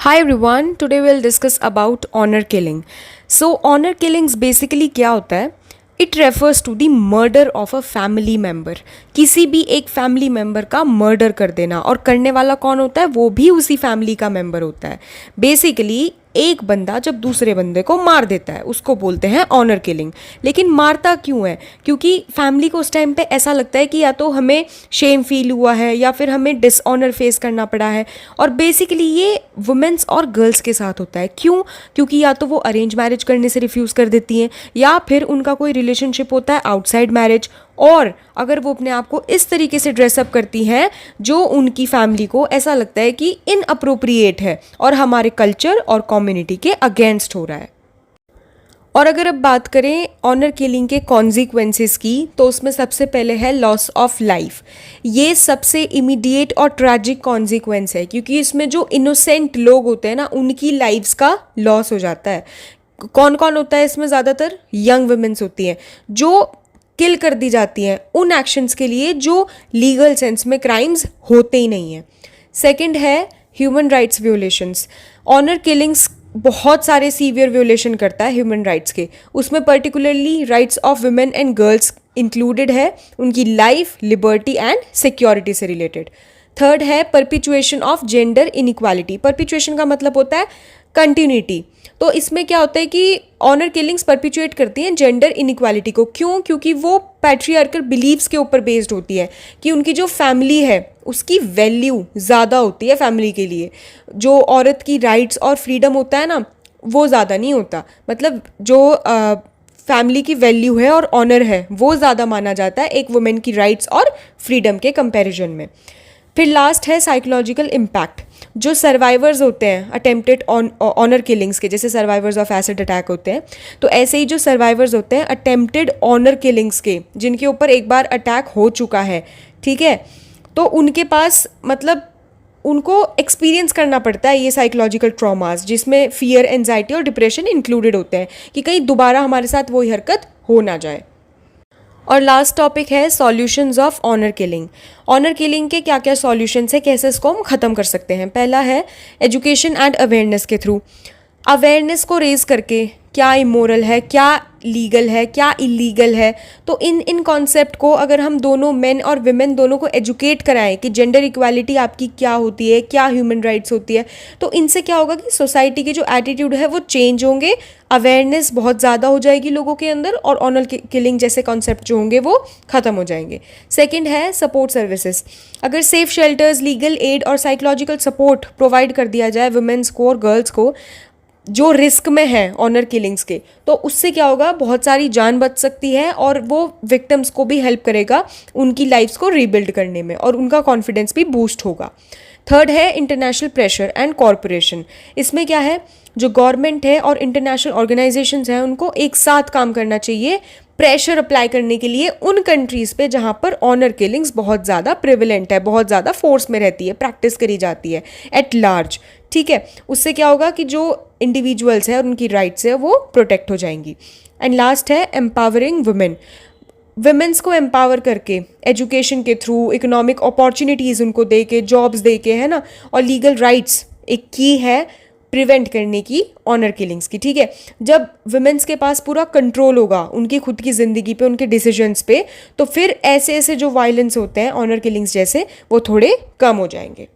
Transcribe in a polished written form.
Hi everyone, today we'll discuss about honor killing. So honor killings basically क्या होता है? It refers to the murder of a family member. किसी भी एक family member का murder कर देना, और करने वाला कौन होता है? वो भी उसी फैमिली का मेम्बर होता है. बेसिकली एक बंदा जब दूसरे बंदे को मार देता है उसको बोलते हैं ऑनर किलिंग. लेकिन मारता क्यों है? क्योंकि फैमिली को उस टाइम पे ऐसा लगता है कि या तो हमें शेम फील हुआ है या फिर हमें डिसऑनर फेस करना पड़ा है. और बेसिकली ये वुमेन्स और गर्ल्स के साथ होता है. क्यों? क्योंकि या तो वो अरेंज मैरिज करने से रिफ्यूज़ कर देती हैं, या फिर उनका कोई रिलेशनशिप होता है आउटसाइड मैरिज, और अगर वो अपने आप को इस तरीके से ड्रेसअप करती हैं जो उनकी फैमिली को ऐसा लगता है कि इनअप्रोप्रिएट है और हमारे कल्चर और कम्युनिटी के अगेंस्ट हो रहा है. और अगर अब बात करें ऑनर किलिंग के कॉन्सिक्वेंसेस की, तो उसमें सबसे पहले है लॉस ऑफ लाइफ. ये सबसे इमीडिएट और ट्रैजिक कॉन्सिक्वेंस है, क्योंकि इसमें जो इनोसेंट लोग होते हैं ना, उनकी लाइफ्स का लॉस हो जाता है. कौन कौन होता है इसमें? ज़्यादातर यंग वुमेन्स होती हैं जो किल कर दी जाती हैं उन एक्शंस के लिए जो लीगल सेंस में क्राइम्स होते ही नहीं हैं. सेकंड है ह्यूमन राइट्स वियोलेशंस. ऑनर किलिंग्स बहुत सारे सीवियर वियोलेशन करता है ह्यूमन राइट्स के. उसमें particularly rights of women and girls included है, उनकी लाइफ, लिबर्टी एंड सिक्योरिटी से रिलेटेड. थर्ड है परपिचुएशन ऑफ जेंडर इनइक्वालिटी. परपिचुएशन का मतलब होता है कंटिन्यूटी. तो इसमें क्या होता है कि ऑनर किलिंग्स परपिचुएट करती हैं जेंडर इनइक्वालिटी को. क्यों? क्योंकि वो पैट्रियार्कल बिलीव्स के ऊपर बेस्ड होती है कि उनकी जो फैमिली है उसकी वैल्यू ज़्यादा होती है फैमिली के लिए. जो औरत की राइट्स और फ्रीडम होता है ना, वो ज़्यादा नहीं होता. मतलब जो फैमिली की वैल्यू है और ऑनर है वो ज़्यादा माना जाता है एक वुमेन की राइट्स और फ्रीडम के कंपैरिजन में. फिर लास्ट है साइकोलॉजिकल इम्पैक्ट. जो सर्वाइवर्स होते हैं अटेम्प्टेड ऑनर किलिंग्स के, जैसे सर्वाइवर्स ऑफ एसिड अटैक होते हैं, तो ऐसे ही जो सर्वाइवर्स होते हैं अटेम्प्टेड ऑनर किलिंग्स के, जिनके ऊपर एक बार अटैक हो चुका है, ठीक है, तो उनके पास मतलब उनको एक्सपीरियंस करना पड़ता है ये साइकोलॉजिकल ट्रॉमास, जिसमें फियर, एंजाइटी और डिप्रेशन इंक्लूडेड होते हैं कि कहीं दोबारा हमारे साथ वही हरकत हो ना जाए. और लास्ट टॉपिक है solutions of honour killing. Honour killing के क्या क्या सॉल्यूशंस है, कैसे इसको हम ख़त्म कर सकते हैं? पहला है एजुकेशन एंड अवेयरनेस के थ्रू. अवेयरनेस को रेज करके क्या इमोरल है, क्या लीगल है, क्या इलीगल है, तो इन कॉन्सेप्ट को अगर हम दोनों मेन और विमेन दोनों को एजुकेट कराएं कि जेंडर इक्वालिटी आपकी क्या होती है, क्या ह्यूमन राइट्स होती है, तो इनसे क्या होगा कि सोसाइटी के जो एटीट्यूड है वो चेंज होंगे, अवेयरनेस बहुत ज़्यादा हो जाएगी लोगों के अंदर, और ऑनर किलिंग जैसे कॉन्सेप्ट जो होंगे वो ख़त्म हो जाएंगे. सेकेंड है सपोर्ट सर्विसेज. अगर सेफ शेल्टर्स, लीगल एड और साइकोलॉजिकल सपोर्ट प्रोवाइड कर दिया जाए वुमेन्स को और गर्ल्स को जो रिस्क में है ऑनर किलिंग्स के, तो उससे क्या होगा, बहुत सारी जान बच सकती है और वो विक्टिम्स को भी हेल्प करेगा उनकी लाइफ्स को रीबिल्ड करने में, और उनका कॉन्फिडेंस भी बूस्ट होगा. थर्ड है इंटरनेशनल प्रेशर एंड कॉरपोरेशन. इसमें क्या है, जो गवर्नमेंट है और इंटरनेशनल ऑर्गेनाइजेशंस हैं उनको एक साथ काम करना चाहिए प्रेशर अप्लाई करने के लिए उन कंट्रीज़ पे जहाँ पर ऑनर किलिंग्स बहुत ज़्यादा प्रिविलेंट है, बहुत ज़्यादा फोर्स में रहती है, प्रैक्टिस करी जाती है एट लार्ज, ठीक है. उससे क्या होगा कि जो इंडिविजुअल्स हैं और उनकी राइट्स है वो प्रोटेक्ट हो जाएंगी. एंड लास्ट है एम्पावरिंग वुमेन. वुमेन्स को एम्पावर करके एजुकेशन के थ्रू, इकोनॉमिक अपॉर्चुनिटीज़ उनको दे के, जॉब्स दे के, है ना, और लीगल राइट्स एक की है प्रिवेंट करने की ऑनर किलिंग्स की, ठीक है. जब वुमेन्स के पास पूरा कंट्रोल होगा उनकी खुद की ज़िंदगी पे, उनके डिसीजंस पे, तो फिर ऐसे ऐसे जो वायलेंस होते हैं ऑनर किलिंग्स जैसे, वो थोड़े कम हो जाएंगे.